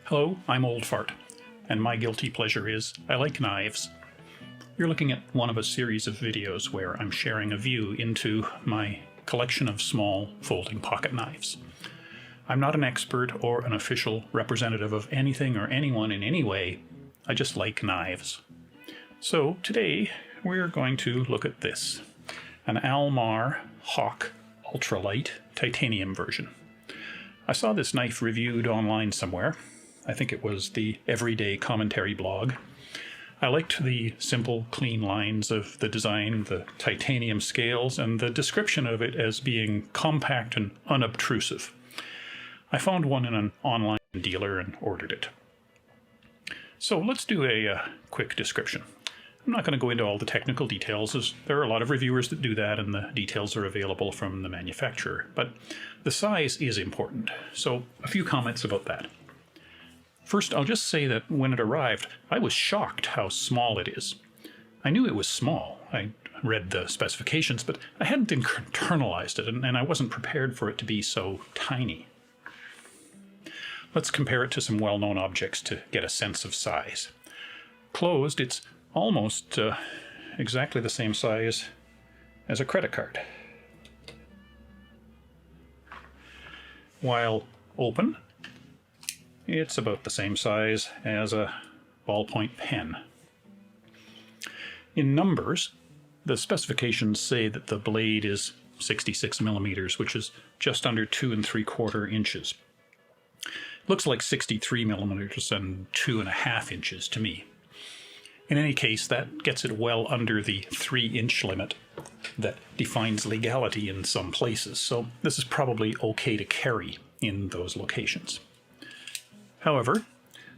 Hello, I'm Old Fart, and my guilty pleasure is I like knives. You're looking at one of a series of videos where I'm sharing a view into my collection of small folding pocket knives. I'm not an expert or an official representative of anything or anyone in any way. I just like knives. So today we're going to look at this, an Mar Hawk Ultralight Titanium version. I saw this knife reviewed online somewhere. I think it was the Everyday Commentary blog. I liked the simple, clean lines of the design, the titanium scales, and the description of it as being compact and unobtrusive. I found one in an online dealer and ordered it. So let's do a quick description. I'm not going to go into all the technical details, as there are a lot of reviewers that do that and the details are available from the manufacturer, but the size is important, so a few comments about that. First, I'll just say that when it arrived, I was shocked how small it is. I knew it was small. I read the specifications, but I hadn't internalized it, and I wasn't prepared for it to be so tiny. Let's compare it to some well-known objects to get a sense of size. Closed, it's almost exactly the same size as a credit card. While open, it's about the same size as a ballpoint pen. In numbers, the specifications say that the blade is 66 millimeters, which is just under 2 3/4 inches. Looks like 63 millimeters and 2.5 inches to me. In any case, that gets it well under the 3-inch limit that defines legality in some places, so this is probably okay to carry in those locations. However,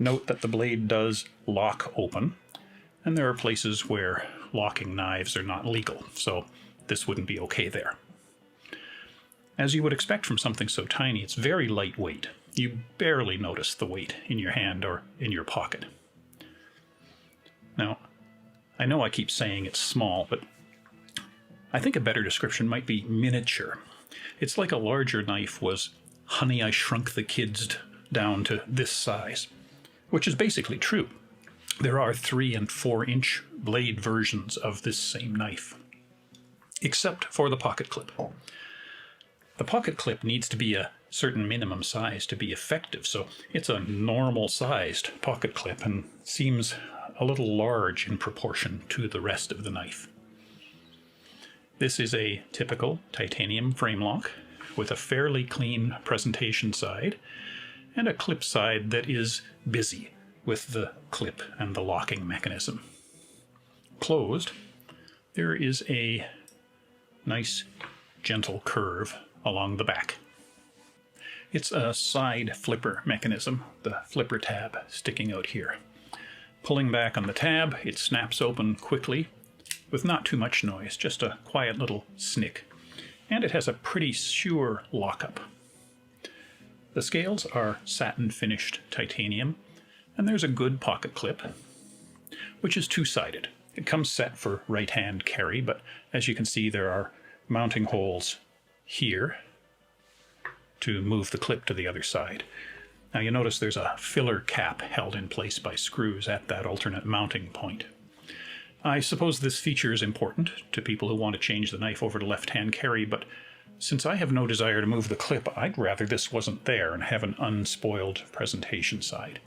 note that the blade does lock open, and there are places where locking knives are not legal, so this wouldn't be okay there. As you would expect from something so tiny, it's very lightweight. You barely notice the weight in your hand or in your pocket. Now, I know I keep saying it's small, but I think a better description might be miniature. It's like a larger knife was Honey, I Shrunk the Kids down to this size, which is basically true. There are 3 and 4-inch blade versions of this same knife, except for the pocket clip. The pocket clip needs to be a certain minimum size to be effective, so it's a normal-sized pocket clip and seems a little large in proportion to the rest of the knife. This is a typical titanium frame lock with a fairly clean presentation side and a clip side that is busy with the clip and the locking mechanism. Closed, there is a nice gentle curve along the back. It's a side flipper mechanism, the flipper tab sticking out here. Pulling back on the tab, it snaps open quickly with not too much noise, just a quiet little snick. And it has a pretty sure lockup. The scales are satin-finished titanium, and there's a good pocket clip, which is two-sided. It comes set for right-hand carry, but as you can see, there are mounting holes here to move the clip to the other side. Now you notice there's a filler cap held in place by screws at that alternate mounting point. I suppose this feature is important to people who want to change the knife over to left-hand carry, but since I have no desire to move the clip, I'd rather this wasn't there and have an unspoiled presentation side.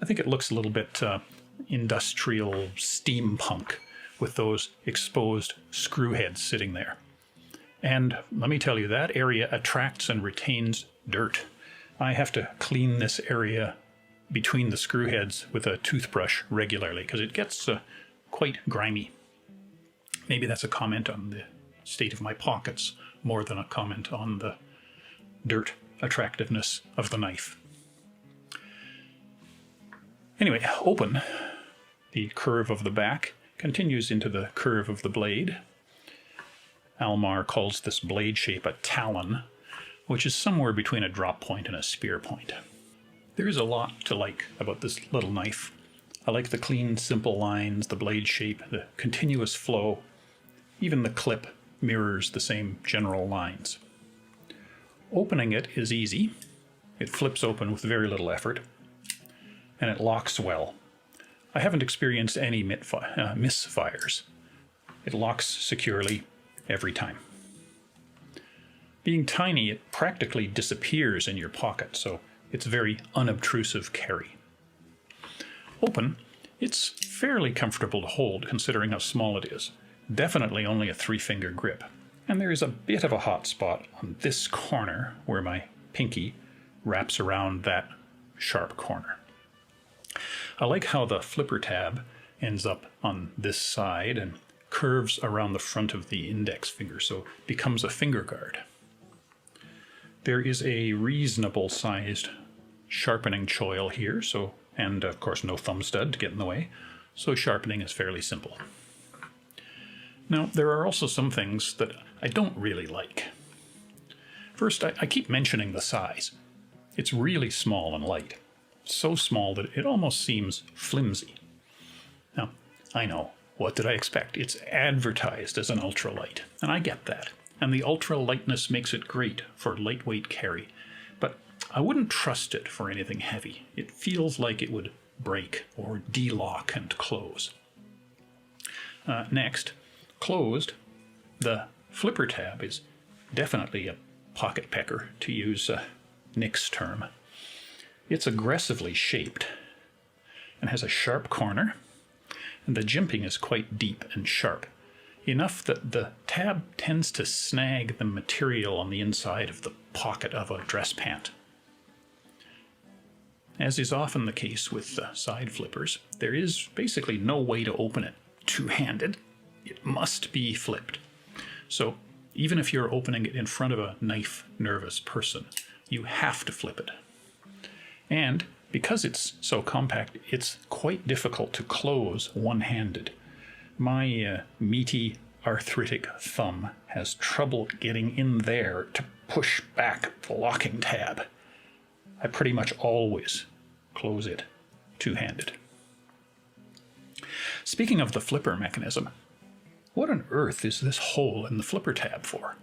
I think it looks a little bit industrial steampunk with those exposed screw heads sitting there. And let me tell you, that area attracts and retains dirt. I have to clean this area between the screw heads with a toothbrush regularly because it gets quite grimy. Maybe that's a comment on the state of my pockets more than a comment on the dirt attractiveness of the knife. Anyway, open, the curve of the back continues into the curve of the blade. Almar calls this blade shape a talon, which is somewhere between a drop point and a spear point. There is a lot to like about this little knife. I like the clean, simple lines, the blade shape, the continuous flow. Even the clip mirrors the same general lines. Opening it is easy. It flips open with very little effort. and it locks well. I haven't experienced any misfires. It locks securely every time. Being tiny, it practically disappears in your pocket, so it's very unobtrusive carry. Open, it's fairly comfortable to hold considering how small it is. Definitely only a 3-finger grip. And there is a bit of a hot spot on this corner where my pinky wraps around that sharp corner. I like how the flipper tab ends up on this side and curves around the front of the index finger, so it becomes a finger guard. There is a reasonable sized sharpening choil here, and of course no thumb stud to get in the way, so sharpening is fairly simple. Now, there are also some things that I don't really like. First, I keep mentioning the size. It's really small and light. So small that it almost seems flimsy. Now, I know, what did I expect? It's advertised as an ultralight, and I get that. And the ultralightness makes it great for lightweight carry. But I wouldn't trust it for anything heavy. It feels like it would break or de-lock and close. Next, closed, the flipper tab is definitely a pocket pecker, to use Nick's term. It's aggressively shaped and has a sharp corner, and the jimping is quite deep and sharp, enough that the tab tends to snag the material on the inside of the pocket of a dress pant. As is often the case with side flippers, there is basically no way to open it two-handed. It must be flipped. So even if you're opening it in front of a knife-nervous person, you have to flip it. And because it's so compact, it's quite difficult to close one-handed. My meaty, arthritic thumb has trouble getting in there to push back the locking tab. I pretty much always close it two-handed. Speaking of the flipper mechanism, what on earth is this hole in the flipper tab for?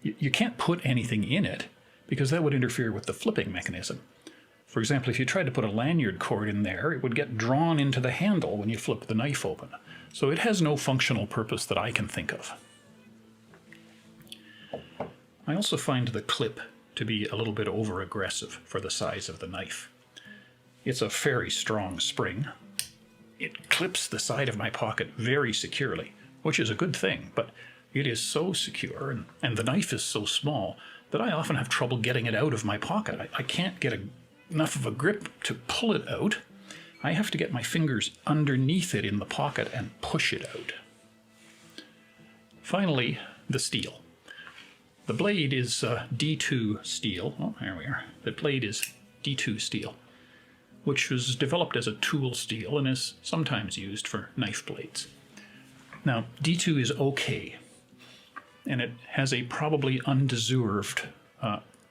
You can't put anything in it because that would interfere with the flipping mechanism. For example, if you tried to put a lanyard cord in there, it would get drawn into the handle when you flip the knife open. So it has no functional purpose that I can think of. I also find the clip to be a little bit over-aggressive for the size of the knife. It's a very strong spring. It clips the side of my pocket very securely, which is a good thing, but it is so secure and the knife is so small that I often have trouble getting it out of my pocket. I can't get enough of a grip to pull it out. I have to get my fingers underneath it in the pocket and push it out. Finally, the steel. The blade is D2 steel. Oh, there we are. The blade is D2 steel, which was developed as a tool steel and is sometimes used for knife blades. Now, D2 is okay, and it has a probably undeserved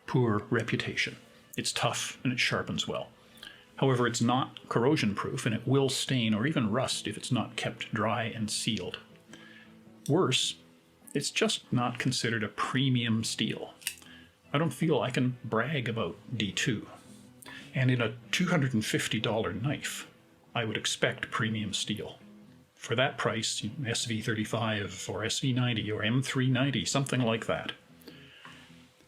poor reputation. It's tough and it sharpens well. However, it's not corrosion-proof and it will stain or even rust if it's not kept dry and sealed. Worse, it's just not considered a premium steel. I don't feel I can brag about D2. And in a $250 knife, I would expect premium steel. For that price, SV35 or SV90 or M390, something like that.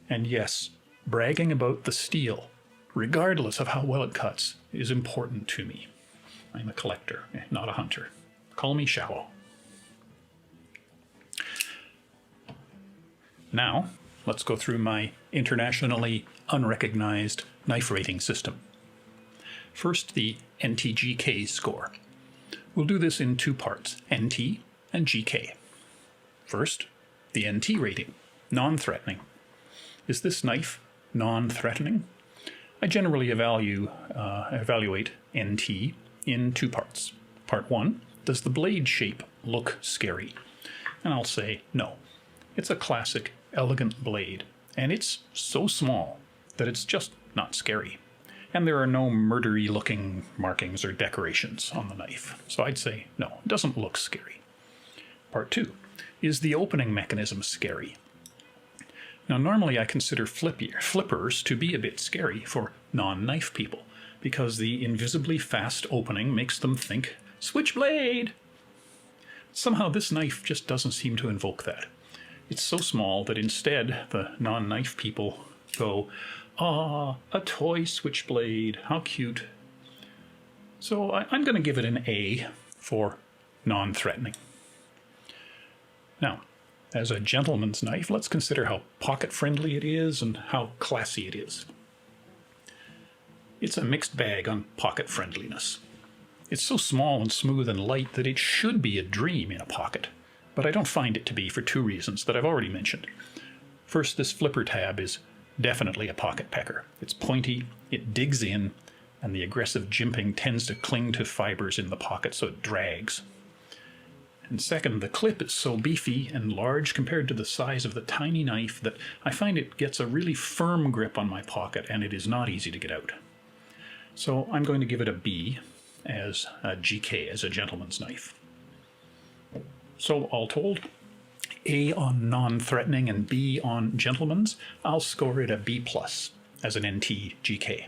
And yes, bragging about the steel, regardless of how well it cuts, is important to me. I'm a collector, not a hunter. Call me shallow. Now, let's go through my internationally unrecognized knife rating system. First, the NTGK score. We'll do this in two parts, NT and GK. First, the NT rating, non-threatening. Is this knife non-threatening? I generally evaluate NT in two parts. Part one, does the blade shape look scary? And I'll say no. It's a classic, elegant blade, and it's so small that it's just not scary. And there are no murdery looking markings or decorations on the knife. So I'd say no, it doesn't look scary. Part two, is the opening mechanism scary? Now normally I consider flippers to be a bit scary for non-knife people, because the invisibly fast opening makes them think switchblade. Somehow this knife just doesn't seem to invoke that. It's so small that instead the non-knife people go, "Ah, a toy switchblade, how cute." So I'm going to give it an A for non-threatening. Now, as a gentleman's knife, let's consider how pocket-friendly it is and how classy it is. It's a mixed bag on pocket friendliness. It's so small and smooth and light that it should be a dream in a pocket, but I don't find it to be for two reasons that I've already mentioned. First, this flipper tab is definitely a pocket pecker. It's pointy, it digs in, and the aggressive jimping tends to cling to fibers in the pocket so it drags. And second, the clip is so beefy and large compared to the size of the tiny knife that I find it gets a really firm grip on my pocket and it is not easy to get out. So I'm going to give it a B as a GK, as a gentleman's knife. So all told, A on non-threatening and B on gentleman's, I'll score it a B+ as an NT GK.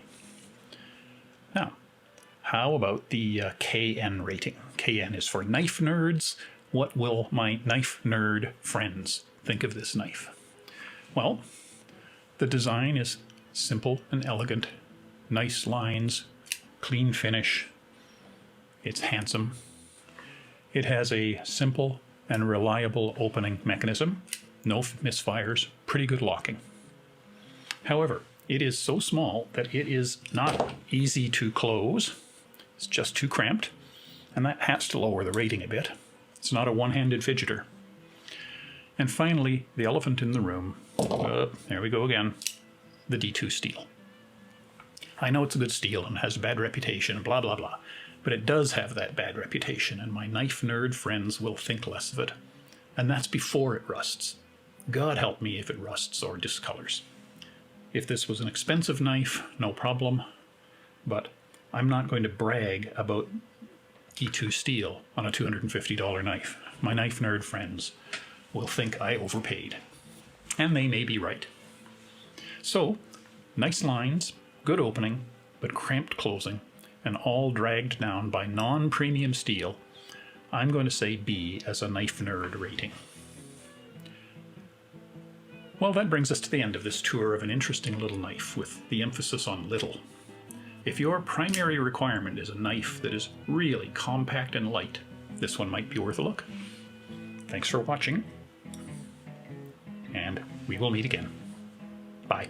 Now, how about the KN rating? KN is for knife nerds. What will my knife nerd friends think of this knife? Well, the design is simple and elegant, nice lines, clean finish. It's handsome. It has a simple and reliable opening mechanism, no misfires, pretty good locking. However, it is so small that it is not easy to close. It's just too cramped, and that has to lower the rating a bit. It's not a one-handed fidgeter. And finally, the elephant in the room. There we go again. The D2 steel. I know it's a good steel and has a bad reputation, blah, blah, blah. But it does have that bad reputation, and my knife nerd friends will think less of it. And that's before it rusts. God help me if it rusts or discolors. If this was an expensive knife, no problem. But I'm not going to brag about D2 steel on a $250 knife. My knife nerd friends will think I overpaid. And they may be right. So, nice lines, good opening, but cramped closing, and all dragged down by non-premium steel. I'm going to say B as a knife nerd rating. Well, that brings us to the end of this tour of an interesting little knife with the emphasis on little. If your primary requirement is a knife that is really compact and light, this one might be worth a look. Thanks for watching, and we will meet again. Bye.